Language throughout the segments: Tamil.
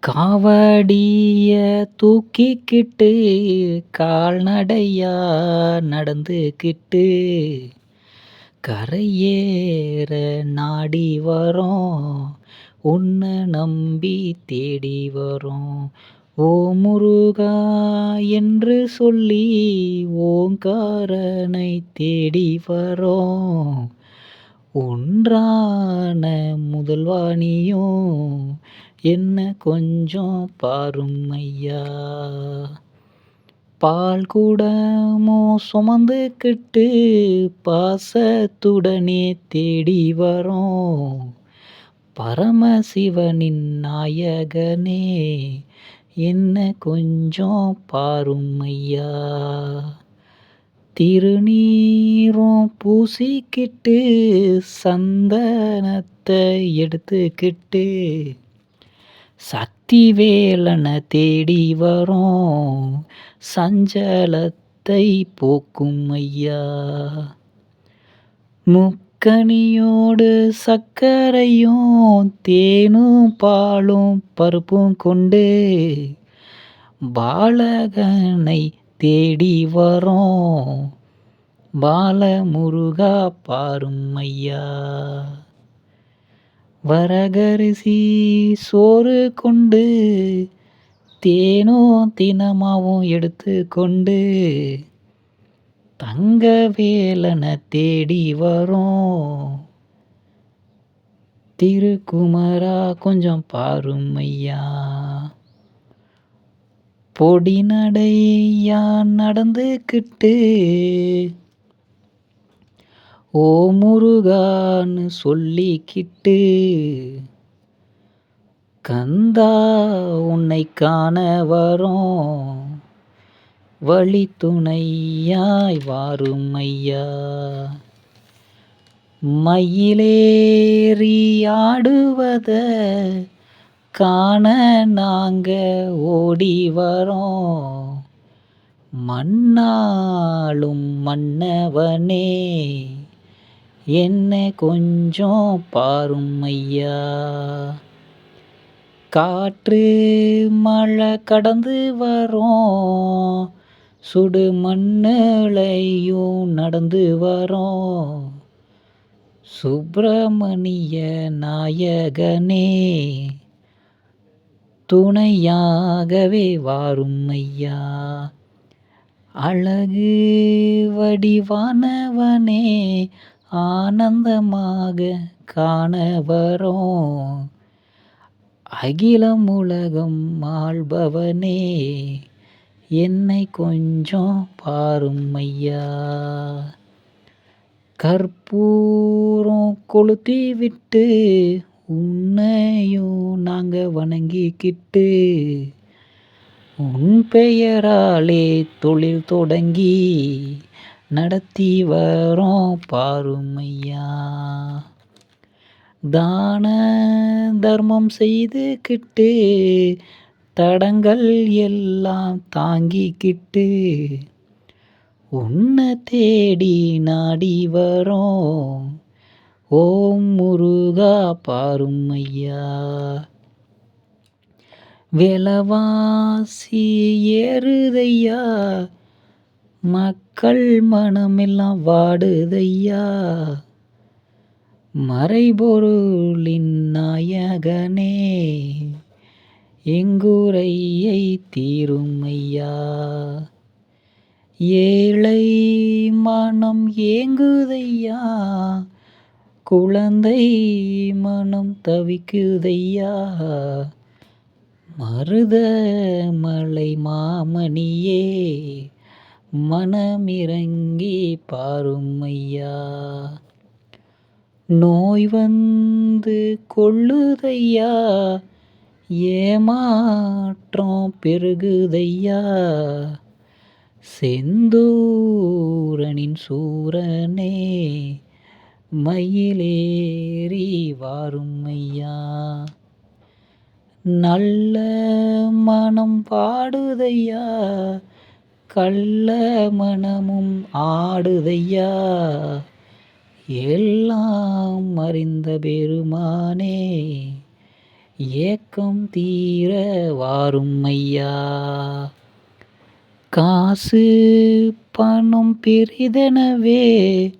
காவடிய தூக்கிக்கிட்டு கால்நடையா நடந்துக்கிட்டு கரையேற நாடி வரோம். உன்னை நம்பி தேடி வரோம். ஓ முருகா என்று சொல்லி ஓங்காரனை தேடி வரோம். ஒன்றான முதல்வாணியும் என்ன கொஞ்சம் பாரும் ஐயா. பால் குடமோ சுமந்துக்கிட்டு பாசத்துடனே தேடி வரோம். பரமசிவனின் நாயகனே என்ன கொஞ்சம் பாரும் ஐயா. திருநீரும் பூசிக்கிட்டு சந்தனத்தை எடுத்துக்கிட்டு சக்தி வேலனை தேடி வரோம். சஞ்சலத்தை போக்கும் ஐயா. முக்கனியோடு சர்க்கரையும் தேனும் பாலும் பருப்பும் கொண்டு பாலகனை தேடி வரோம். பாலமுருகா பாரும் ஐயா. வரகரிசி சோறு கொண்டு தேனும் தினமாவும் எடுத்து கொண்டு தங்க வேலனை தேடி வரோம். திருக்குமரா கொஞ்சம் பாரும் ஐயா. பொடி நடையா நடந்துக்கிட்டு ஓ முருகான்னு சொல்லிக்கிட்டு கந்தா உன்னை காண வரோம். வழி துணையாய் வாரும் ஐயா. மயிலேறி ஆடுவத காண நாங்க ஓடி வரோம். மண்ணாளும் மன்னவனே என்ன கொஞ்சம் பாரும் ஐயா. காற்று மழை கடந்து வரோம். சுடு மண்ணுலையும் நடந்து வரோம். சுப்பிரமணிய நாயகனே துணையாகவே வாரும் ஐயா. அழகு வடிவானவனே ஆனந்தமாக காண வரோம். அகிலம் உலகம் ஆள்பவனே என்னை கொஞ்சம் பாரும் ஐயா. கற்பூரம் கொளுத்தி விட்டு உன்னையும் நாங்க வணங்கிக்கிட்டு உன் பெயராலே தொழில் தொடங்கி நடத்தி வரோம் பாரும் ஐயா. தான தர்மம் செய்துக்கிட்டு தடங்கள் எல்லாம் தாங்கிக்கிட்டு உன்னை தேடி நாடி வரோம். ஓம் முருகா பாரும் ஐயா. விலைவாசி ஏறுதையா, மக்கள் மனமெல்லாம் வாடுதையா. மறைபொருளின் நாயகனே எங்குரையை தீரும் ஐயா. ஏழை மனம் ஏங்குதையா, குழந்தை மனம் தவிக்குதையா. மருதமலை மாமணியே மனமிரங்கி பாரும் ஐயா. நோய் வந்து கொள்ளுதையா, ஏமாற்றம் பெருகுதையா. செந்தூரனின் சூரனே மயிலேறி வாரும் ஐயா. நல்ல மனம் பாடுதையா, கள்ள மனமும் ஆடுதையா. எல்லாம் அறிந்த பெருமானே ஏக்கம் தீர வாரும் ஐயா. காசு பணம் பெரிதெனவே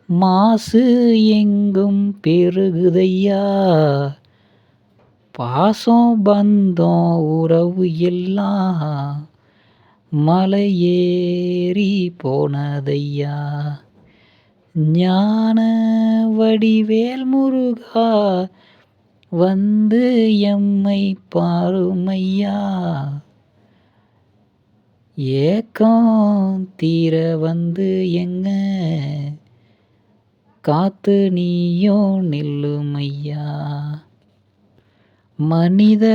மாசு எங்கும் பெருகுதையா. பாசம் பந்தம் உறவு எல்லாம் மலையேறி போனதையா. ஞான வடிவேல் முருகா வந்து எம்மை பாருமையா. ஏக்கம் தீர வந்து எங்க காத்து நீயும் நில்லுமையா. மனித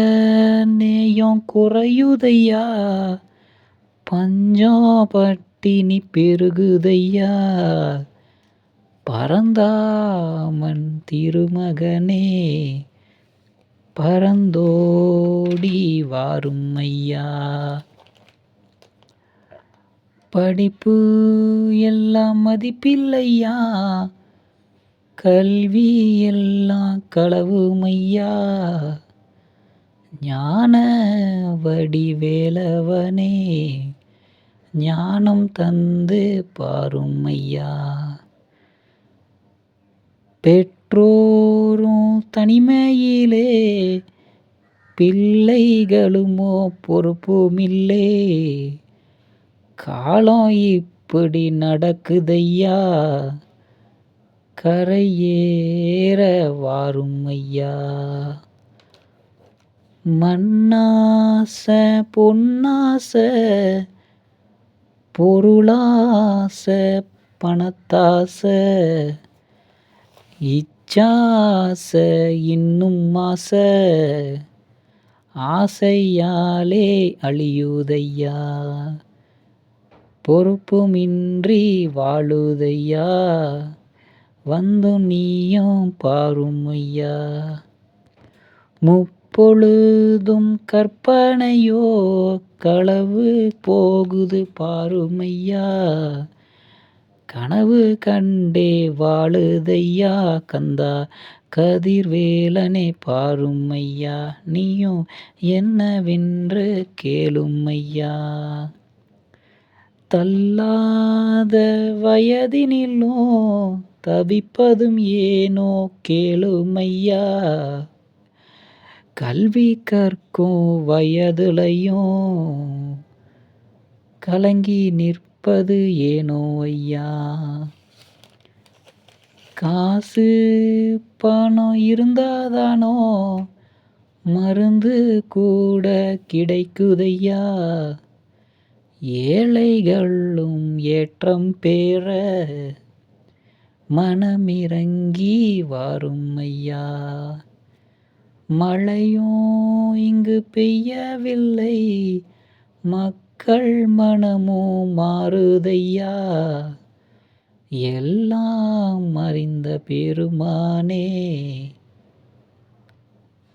நேயம் குறையுதையா. பஞ்சம் பட்டினி பெருகுதையா. பரந்தாமன் திருமகனே பரந்தோடி வாரும் ஐயா. படிப்பு எல்லாம் மதிப்பில்லையா. கல்வி எல்லாம் களவுமையா. ஞான வடிவேலவனே ஞானம் தந்து பாருமையா. பெற்றோரும் தனிமையிலே பிள்ளைகளுமோ பொறுப்புமில்லே. காலம் இப்படி நடக்குதையா. கரையேற வாரும் ஐயா. மண்ணாசை பொன்னாசை பொருளாசை பணத்தாசை இச்சாசை இன்னும் ஆசை ஆசையாலே அழியுதையா. பொறுப்புமின்றி வாழுதையா. வந்து நீயும் பாருமையா. முப்பொழுதும் கற்பனையோ களவு போகுது பாருமையா. கனவு கண்டே வாழுதையா. கந்தா கதிர்வேலனே பாருமையா. நீயும் என்னவென்று கேளுமையா. தள்ளாத வயதினிலும் தவிப்பதும் ஏனோ கேளுமையா. கல்வி கற்கும் வயதுலையும் கலங்கி நிற்பது ஏனோ ஐயா. காசு பணம் இருந்தாதானோ மருந்து கூட கிடைக்குதையா. ஏழைகளும் ஏற்றம் பெற மனமிறங்கி வாரும் ஐயா. மழையும் இங்கு பெய்யவில்லை. மக்கள் மனமும் மாறுதையா. எல்லாம் அறிந்த பெருமானே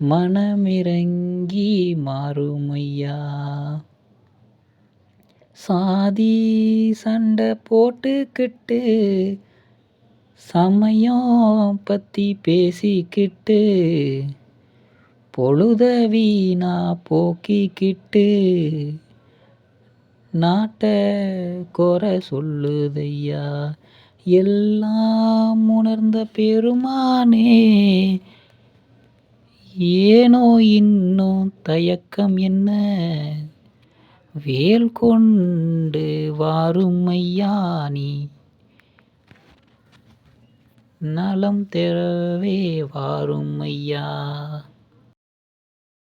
மனமிறங்கி மாறுமையா. சாதி சண்டை போட்டுக்கிட்டு சமயம் பத்தி பேசிக்கிட்டு பொழுத வீணா போக்கிக்கிட்டு நாட்டை குறை சொல்லுதையா. எல்லாம் உணர்ந்த பெருமானே ஏனோ இன்னும் தயக்கம் என்ன. வேல் கொண்டு வாரும் ஐயா. நீ நலம் தெரவே வாரும் ஐயா.